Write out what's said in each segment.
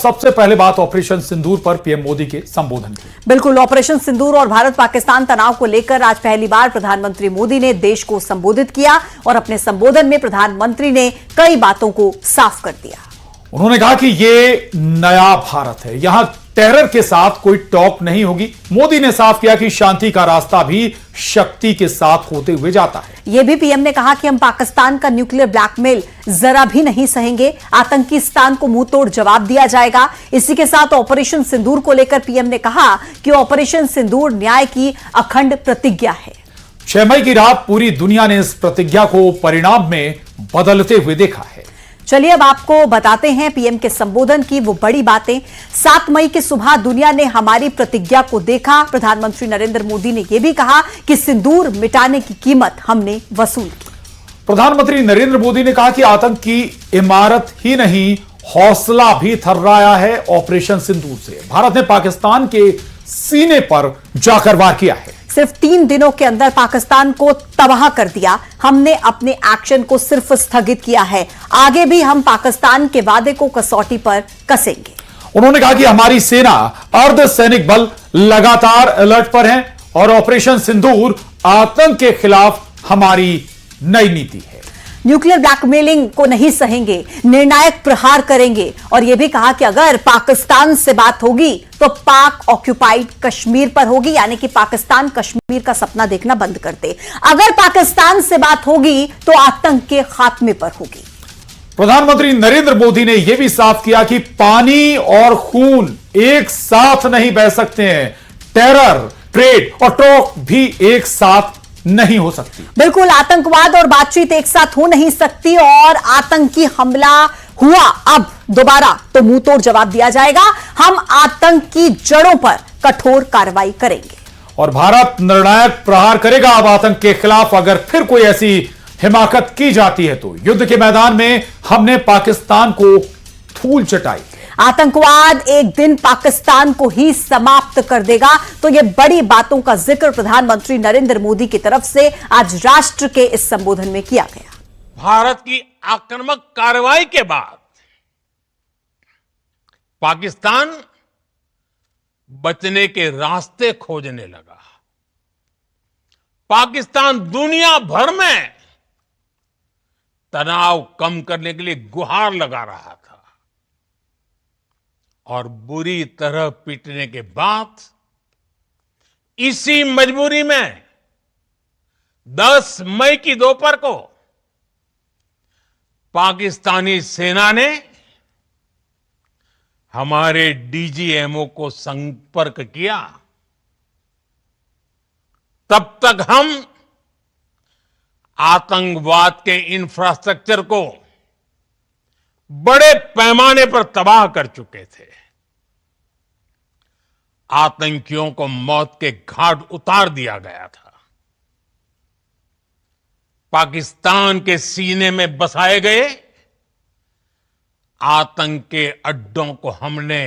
सबसे पहले बात ऑपरेशन सिंदूर पर पीएम मोदी के संबोधन की। बिल्कुल, ऑपरेशन सिंदूर और भारत पाकिस्तान तनाव को लेकर आज पहली बार प्रधानमंत्री मोदी ने देश को संबोधित किया और अपने संबोधन में प्रधानमंत्री ने कई बातों को साफ कर दिया। उन्होंने कहा कि ये नया भारत है, यहां टेरर के साथ कोई टॉक नहीं होगी। मोदी ने साफ किया कि शांति का रास्ता भी शक्ति के साथ होते हुए जाता है। यह भी पीएम ने कहा कि हम पाकिस्तान का न्यूक्लियर ब्लैकमेल जरा भी नहीं सहेंगे, आतंकीस्तान को मुंह तोड़ जवाब दिया जाएगा। इसी के साथ ऑपरेशन सिंदूर को लेकर पीएम ने कहा कि ऑपरेशन सिंदूर न्याय की अखंड प्रतिज्ञा है। 6 मई की रात पूरी दुनिया ने इस प्रतिज्ञा को परिणाम में बदलते हुए देखा है। चलिए अब आपको बताते हैं पीएम के संबोधन की वो बड़ी बातें। 7 मई की सुबह दुनिया ने हमारी प्रतिज्ञा को देखा। प्रधानमंत्री नरेंद्र मोदी ने यह भी कहा कि सिंदूर मिटाने की कीमत हमने वसूल की। प्रधानमंत्री नरेंद्र मोदी ने कहा कि आतंक की इमारत ही नहीं, हौसला भी थर्राया है ऑपरेशन सिंदूर से। भारत ने पाकिस्तान के सीने पर जाकर वार किया है। सिर्फ 3 दिनों के अंदर पाकिस्तान को तबाह कर दिया। हमने अपने एक्शन को सिर्फ स्थगित किया है, आगे भी हम पाकिस्तान के वादे को कसौटी पर कसेंगे। उन्होंने कहा कि हमारी सेना, अर्धसैनिक बल लगातार अलर्ट पर हैं और ऑपरेशन सिंदूर आतंक के खिलाफ हमारी नई नीति है। न्यूक्लियर ब्लैकमेलिंग को नहीं सहेंगे, निर्णायक प्रहार करेंगे। और यह भी कहा कि अगर पाकिस्तान से बात होगी तो पाक ऑक्युपाइड कश्मीर पर होगी, यानी कि पाकिस्तान कश्मीर का सपना देखना बंद कर दे। अगर पाकिस्तान से बात होगी तो आतंक के खात्मे पर होगी। प्रधानमंत्री नरेंद्र मोदी ने यह भी साफ किया कि पानी और खून एक साथ नहीं बह सकते हैं। टेरर, ट्रेड और टॉक भी एक साथ नहीं हो सकती। बिल्कुल, आतंकवाद और बातचीत एक साथ हो नहीं सकती और आतंकी हमला हुआ अब दोबारा तो मुंह तोड़ जवाब दिया जाएगा। हम आतंक की जड़ों पर कठोर कार्रवाई करेंगे और भारत निर्णायक प्रहार करेगा अब आतंक के खिलाफ। अगर फिर कोई ऐसी हिमाकत की जाती है तो युद्ध के मैदान में हमने पाकिस्तान को धूल चटाई। आतंकवाद एक दिन पाकिस्तान को ही समाप्त कर देगा। तो ये बड़ी बातों का जिक्र प्रधानमंत्री नरेंद्र मोदी की तरफ से आज राष्ट्र के इस संबोधन में किया गया। भारत की आक्रामक कार्रवाई के बाद पाकिस्तान बचने के रास्ते खोजने लगा। पाकिस्तान दुनिया भर में तनाव कम करने के लिए गुहार लगा रहा था और बुरी तरह पीटने के बाद इसी मजबूरी में 10 मई की दोपहर को पाकिस्तानी सेना ने हमारे डीजीएमओ को संपर्क किया। तब तक हम आतंकवाद के इंफ्रास्ट्रक्चर को बड़े पैमाने पर तबाह कर चुके थे। आतंकियों को मौत के घाट उतार दिया गया था। पाकिस्तान के सीने में बसाए गए आतंक के अड्डों को हमने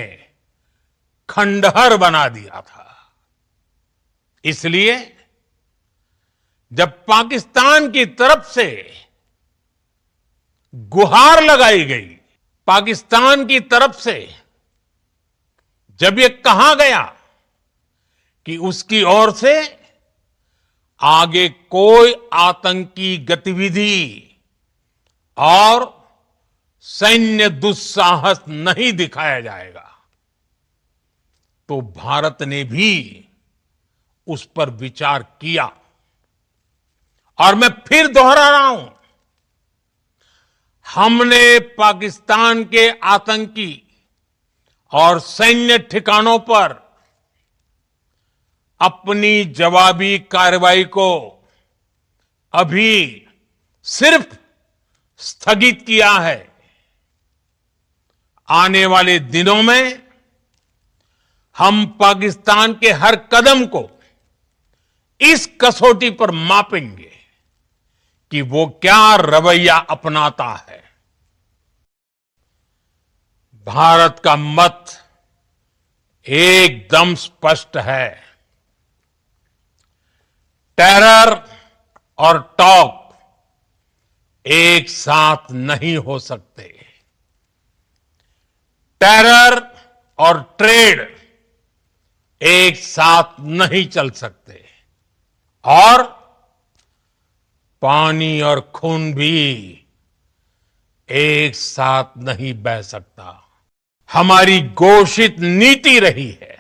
खंडहर बना दिया था। इसलिए जब पाकिस्तान की तरफ से गुहार लगाई गई, पाकिस्तान की तरफ से जब यह कहा गया कि उसकी ओर से आगे कोई आतंकी गतिविधि और सैन्य दुस्साहस नहीं दिखाया जाएगा, तो भारत ने भी उस पर विचार किया। और मैं फिर दोहरा रहा हूं, हमने पाकिस्तान के आतंकी और सैन्य ठिकानों पर अपनी जवाबी कार्रवाई को अभी सिर्फ स्थगित किया है। आने वाले दिनों में हम पाकिस्तान के हर कदम को इस कसौटी पर मापेंगे कि वो क्या रवैया अपनाता है। भारत का मत एकदम स्पष्ट है। टेरर और टॉक एक साथ नहीं हो सकते। टेरर और ट्रेड एक साथ नहीं चल सकते और पानी और खून भी एक साथ नहीं बह सकता। हमारी घोषित नीति रही है